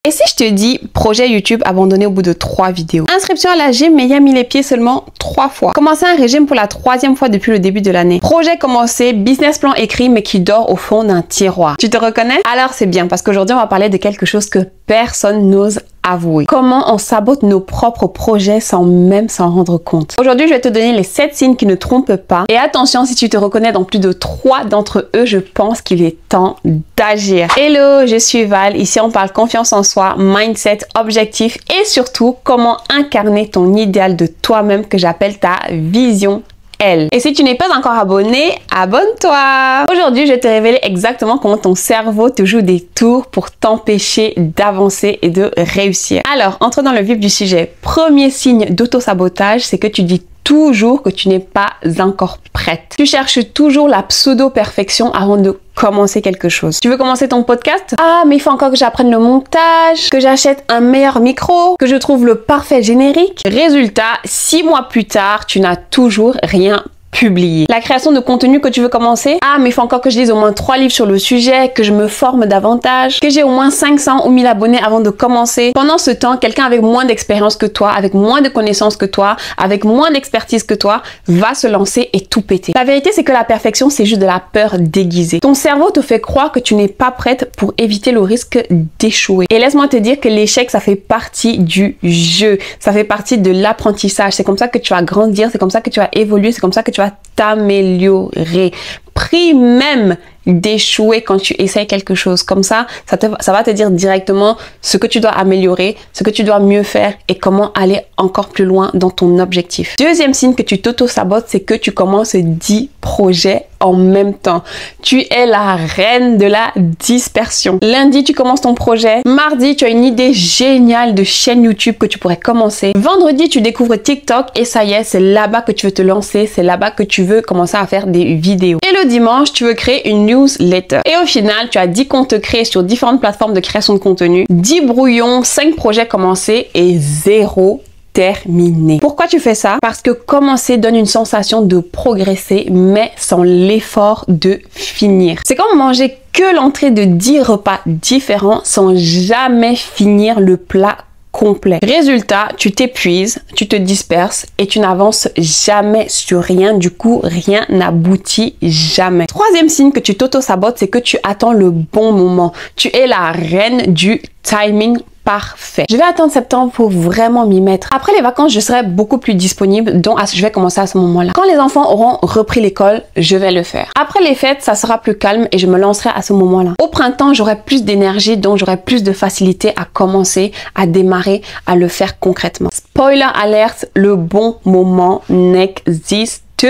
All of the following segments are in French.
Et si je te dis projet YouTube abandonné au bout de 3 vidéos? Inscription à la gym, mais il a mis les pieds seulement 3 fois. Commencer un régime pour la 3e fois depuis le début de l'année. Projet commencé, business plan écrit, mais qui dort au fond d'un tiroir. Tu te reconnais? Alors c'est bien, parce qu'aujourd'hui on va parler de quelque chose que personne n'ose avouer. Comment on sabote nos propres projets sans même s'en rendre compte. Aujourd'hui, je vais te donner les 7 signes qui ne trompent pas. Et attention, si tu te reconnais dans plus de 3 d'entre eux, je pense qu'il est temps d'agir. Hello, je suis Val. Ici, on parle confiance en soi, mindset, objectif et surtout comment incarner ton idéal de toi-même que j'appelle ta vision. Et si tu n'es pas encore abonné, abonne-toi! Aujourd'hui, je vais te révéler exactement comment ton cerveau te joue des tours pour t'empêcher d'avancer et de réussir. Alors, entre dans le vif du sujet. Premier signe d'auto-sabotage, c'est que tu dis toujours que tu n'es pas encore prête. Tu cherches toujours la pseudo-perfection avant de commencer quelque chose. Tu veux commencer ton podcast? Ah, mais il faut encore que j'apprenne le montage, que j'achète un meilleur micro, que je trouve le parfait générique. Résultat, 6 mois plus tard, tu n'as toujours rien publié. La création de contenu que tu veux commencer? Ah, mais il faut encore que je lise au moins 3 livres sur le sujet, que je me forme davantage, que j'ai au moins 500 ou 1000 abonnés avant de commencer. Pendant ce temps, quelqu'un avec moins d'expérience que toi, avec moins de connaissances que toi, avec moins d'expertise que toi, va se lancer et tout péter. La vérité, c'est que la perfection, c'est juste de la peur déguisée. Ton cerveau te fait croire que tu n'es pas prête pour éviter le risque d'échouer. Et laisse-moi te dire que l'échec, ça fait partie du jeu. Ça fait partie de l'apprentissage. C'est comme ça que tu vas grandir, c'est comme ça que tu vas évoluer, c'est comme ça que tu vas t'améliorer. Prie même d'échouer quand tu essayes quelque chose. Comme ça, ça va te dire directement ce que tu dois améliorer, ce que tu dois mieux faire et comment aller encore plus loin dans ton objectif. Deuxième signe que tu t'auto-sabotes, c'est que tu commences 10 projets en même temps. Tu es la reine de la dispersion. Lundi, tu commences ton projet. Mardi, tu as une idée géniale de chaîne YouTube que tu pourrais commencer. Vendredi, tu découvres TikTok et ça y est, c'est là-bas que tu veux te lancer. C'est là-bas que tu veux commencer à faire des vidéos. Et le dimanche, tu veux créer une newsletter. Et au final, tu as 10 comptes créés sur différentes plateformes de création de contenu, 10 brouillons, 5 projets commencés et 0 terminé. Pourquoi tu fais ça? Parce que commencer donne une sensation de progresser, mais sans l'effort de finir. C'est comme manger que l'entrée de 10 repas différents sans jamais finir le plat complet. Résultat, tu t'épuises, tu te disperses et tu n'avances jamais sur rien. Du coup, rien n'aboutit jamais. Troisième signe que tu t'auto-sabotes, c'est que tu attends le bon moment. Tu es la reine du timing parfait. Je vais attendre septembre pour vraiment m'y mettre. Après les vacances, je serai beaucoup plus disponible, donc je vais commencer à ce moment-là. Quand les enfants auront repris l'école, je vais le faire. Après les fêtes, ça sera plus calme et je me lancerai à ce moment-là. Au printemps, j'aurai plus d'énergie, donc j'aurai plus de facilité à commencer, à démarrer, à le faire concrètement. Spoiler alert, le bon moment n'existe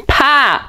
pas.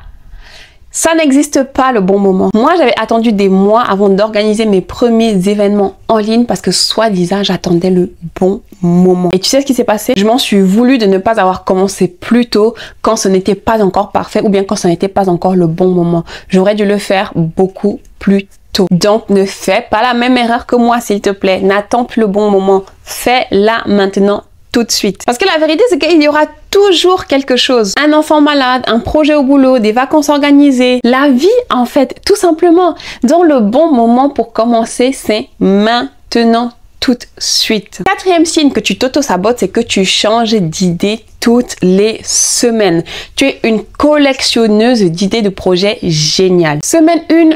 Ça n'existe pas le bon moment. Moi, j'avais attendu des mois avant d'organiser mes premiers événements en ligne parce que soi-disant, j'attendais le bon moment. Et tu sais ce qui s'est passé? Je m'en suis voulu de ne pas avoir commencé plus tôt quand ce n'était pas encore parfait ou bien quand ce n'était pas encore le bon moment. J'aurais dû le faire beaucoup plus tôt. Donc, ne fais pas la même erreur que moi, s'il te plaît. N'attends plus le bon moment. Fais-la maintenant. Tout de suite. Parce que la vérité, c'est qu'il y aura toujours quelque chose. Un enfant malade, un projet au boulot, des vacances organisées. La vie, en fait, tout simplement. Donc, le bon moment pour commencer, c'est maintenant, tout de suite. Quatrième signe que tu t'auto-sabotes, c'est que tu changes d'idée toutes les semaines. Tu es une collectionneuse d'idées de projets géniales. Semaine 1,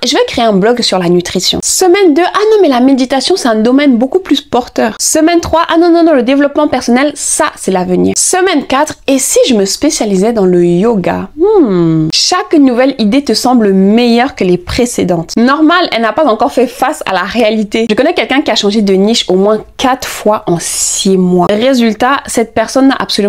je vais créer un blog sur la nutrition. Semaine 2, non, mais la méditation, c'est un domaine beaucoup plus porteur. Semaine 3, non, le développement personnel, ça, c'est l'avenir. Semaine 4, et si je me spécialisais dans le yoga? Chaque nouvelle idée te semble meilleure que les précédentes. Normal, elle n'a pas encore fait face à la réalité. Je connais quelqu'un qui a changé de niche au moins 4 fois en 6 mois. Résultat, cette personne n'a absolument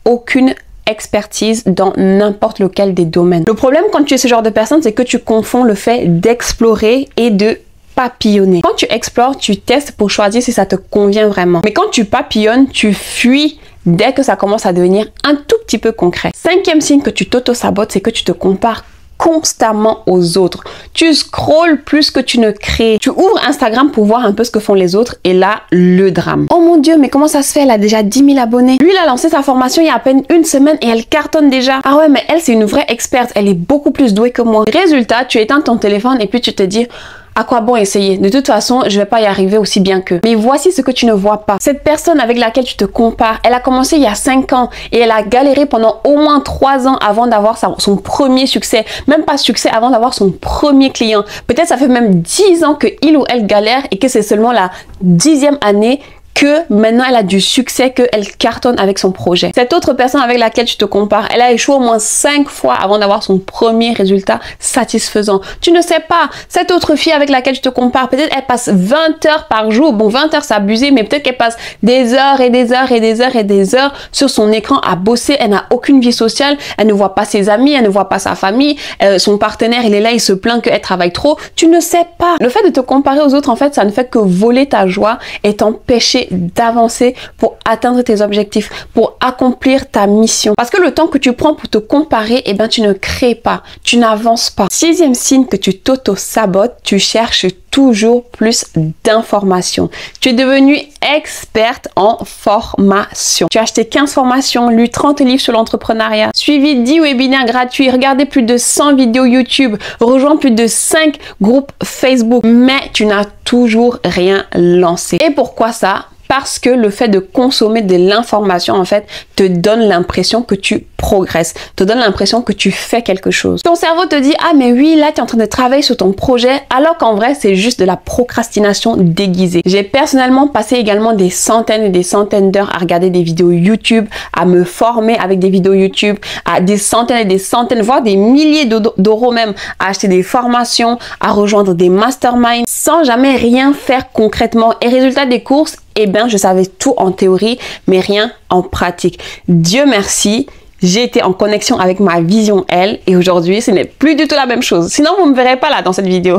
aucune expertise dans n'importe lequel des domaines. Le problème quand tu es ce genre de personne, c'est que tu confonds le fait d'explorer et de papillonner. Quand tu explores, tu testes pour choisir si ça te convient vraiment. Mais quand tu papillonnes, tu fuis dès que ça commence à devenir un tout petit peu concret. Cinquième signe que tu t'auto-sabotes, c'est que tu te compares constamment aux autres. Tu scrolles plus que tu ne crées. Tu ouvres Instagram pour voir un peu ce que font les autres et là, le drame. Oh mon Dieu, mais comment ça se fait? Elle a déjà 10 000 abonnés. Lui, il a lancé sa formation il y a à peine 1 semaine et elle cartonne déjà. Ah ouais, mais elle, c'est une vraie experte. Elle est beaucoup plus douée que moi. Résultat, tu éteins ton téléphone et puis tu te dis À quoi bon essayer? De toute façon, je vais pas y arriver aussi bien qu'eux. Mais voici ce que tu ne vois pas. Cette personne avec laquelle tu te compares, elle a commencé il y a 5 ans et elle a galéré pendant au moins 3 ans avant d'avoir son premier succès. Même pas succès, avant d'avoir son premier client. Peut-être ça fait même 10 ans que il ou elle galère et que c'est seulement la 10e année que maintenant elle a du succès, qu'elle cartonne avec son projet. Cette autre personne avec laquelle tu te compares, elle a échoué au moins 5 fois avant d'avoir son premier résultat satisfaisant. Tu ne sais pas, cette autre fille avec laquelle tu te compares, peut-être elle passe 20 heures par jour. Bon, 20 heures c'est abusé, mais peut-être qu'elle passe des heures et des heures et des heures et des heures sur son écran à bosser. Elle n'a aucune vie sociale, elle ne voit pas ses amis, elle ne voit pas sa famille, son partenaire il est là, il se plaint qu'elle travaille trop. Tu ne sais pas. Le fait de te comparer aux autres, en fait, ça ne fait que voler ta joie et t'empêcher d'avancer pour atteindre tes objectifs, pour accomplir ta mission. Parce que le temps que tu prends pour te comparer, eh ben, tu ne crées pas, tu n'avances pas. 6e signe que tu t'auto-sabotes, tu cherches toujours plus d'informations. Tu es devenue experte en formation. Tu as acheté 15 formations, lu 30 livres sur l'entrepreneuriat, suivi 10 webinaires gratuits, regardé plus de 100 vidéos YouTube, rejoint plus de 5 groupes Facebook, mais tu n'as toujours rien lancé. Et pourquoi ça? Parce que le fait de consommer de l'information, en fait, te donne l'impression que tu progresses, te donne l'impression que tu fais quelque chose. Ton cerveau te dit, ah mais oui, là, tu es en train de travailler sur ton projet, alors qu'en vrai, c'est juste de la procrastination déguisée. J'ai personnellement passé également des centaines et des centaines d'heures à regarder des vidéos YouTube, à me former avec des vidéos YouTube, à des centaines et des centaines, voire des milliers d'euros même, à acheter des formations, à rejoindre des masterminds, sans jamais rien faire concrètement. Et résultat des courses, eh bien, je savais tout en théorie, mais rien en pratique. Dieu merci, j'ai été en connexion avec ma vision L et aujourd'hui, ce n'est plus du tout la même chose. Sinon, vous ne me verrez pas là dans cette vidéo.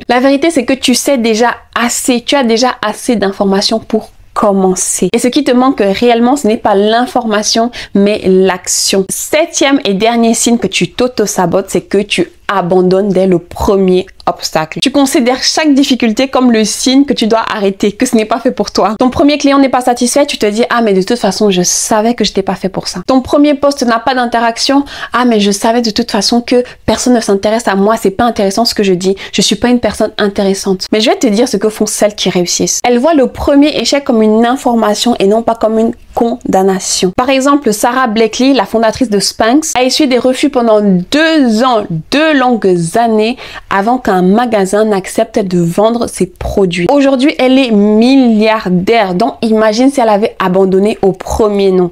La vérité, c'est que tu sais déjà assez, tu as déjà assez d'informations pour commencer. Et ce qui te manque réellement, ce n'est pas l'information, mais l'action. 7e et dernier signe que tu t'auto-sabotes, c'est que tu abandonnes dès le premier obstacle. Tu considères chaque difficulté comme le signe que tu dois arrêter, que ce n'est pas fait pour toi. Ton premier client n'est pas satisfait, tu te dis, ah mais de toute façon, je savais que je n'étais pas fait pour ça. Ton premier post n'a pas d'interaction, ah mais je savais de toute façon que personne ne s'intéresse à moi, c'est pas intéressant ce que je dis, je suis pas une personne intéressante. Mais je vais te dire ce que font celles qui réussissent. Elles voient le premier échec comme une information et non pas comme une condamnation. Par exemple, Sarah Blakely, la fondatrice de Spanx, a essuyé des refus pendant 2 ans, 2 longues années avant qu'un magasin n'accepte de vendre ses produits. Aujourd'hui, elle est milliardaire. Donc, imagine si elle avait abandonné au premier non,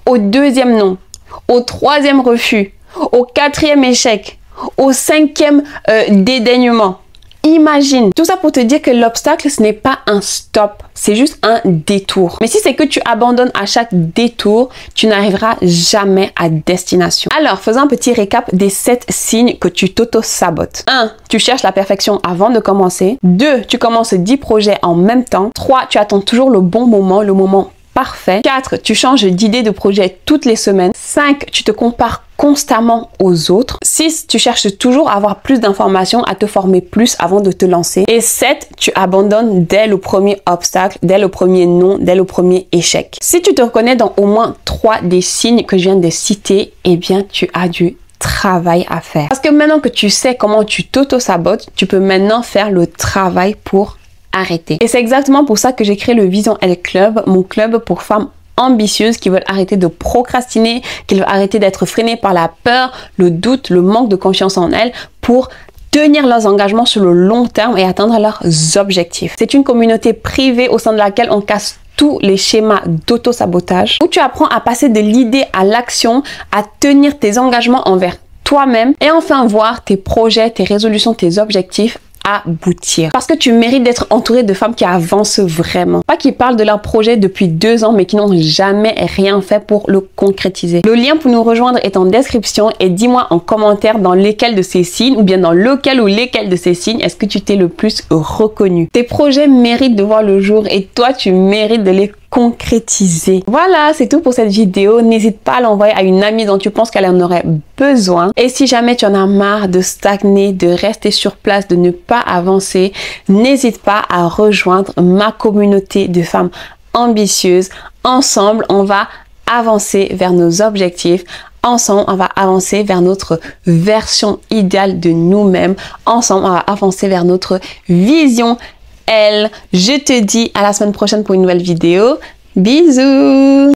au 2e non, au 3e refus, au 4e échec, au 5e dédaignement. Imagine. Tout ça pour te dire que l'obstacle, ce n'est pas un stop, c'est juste un détour. Mais si c'est que tu abandonnes à chaque détour, tu n'arriveras jamais à destination. Alors, faisons un petit récap des 7 signes que tu t'auto-sabotes. 1. Tu cherches la perfection avant de commencer. 2. Tu commences 10 projets en même temps. 3. Tu attends toujours le bon moment, le moment parfait. 4. Tu changes d'idée de projet toutes les semaines. 5. Tu te compares constamment aux autres. 6. Tu cherches toujours à avoir plus d'informations, à te former plus avant de te lancer. Et 7. Tu abandonnes dès le premier obstacle, dès le premier non, dès le premier échec. Si tu te reconnais dans au moins 3 des signes que je viens de citer, eh bien, tu as du travail à faire. Parce que maintenant que tu sais comment tu t'auto-sabotes, tu peux maintenant faire le travail pour arrêter. Et c'est exactement pour ça que j'ai créé le Vision L Club, mon club pour femmes ambitieuses qui veulent arrêter de procrastiner, qui veulent arrêter d'être freinées par la peur, le doute, le manque de confiance en elles pour tenir leurs engagements sur le long terme et atteindre leurs objectifs. C'est une communauté privée au sein de laquelle on casse tous les schémas d'auto-sabotage, où tu apprends à passer de l'idée à l'action, à tenir tes engagements envers toi-même et enfin voir tes projets, tes résolutions, tes objectifs aboutir. Parce que tu mérites d'être entouré de femmes qui avancent vraiment. Pas qui parlent de leur projet depuis 2 ans mais qui n'ont jamais rien fait pour le concrétiser. Le lien pour nous rejoindre est en description et dis-moi en commentaire dans lesquels de ces signes ou bien dans lequel ou lesquels de ces signes est-ce que tu t'es le plus reconnu. Tes projets méritent de voir le jour et toi tu mérites de les concrétiser. Voilà, c'est tout pour cette vidéo. N'hésite pas à l'envoyer à une amie dont tu penses qu'elle en aurait besoin. Et si jamais tu en as marre de stagner, de rester sur place, de ne pas avancer, n'hésite pas à rejoindre ma communauté de femmes ambitieuses. Ensemble, on va avancer vers nos objectifs. ensemble, on va avancer vers notre version idéale de nous-mêmes. Ensemble, on va avancer vers notre vision L. Je te dis à la semaine prochaine pour une nouvelle vidéo. Bisous!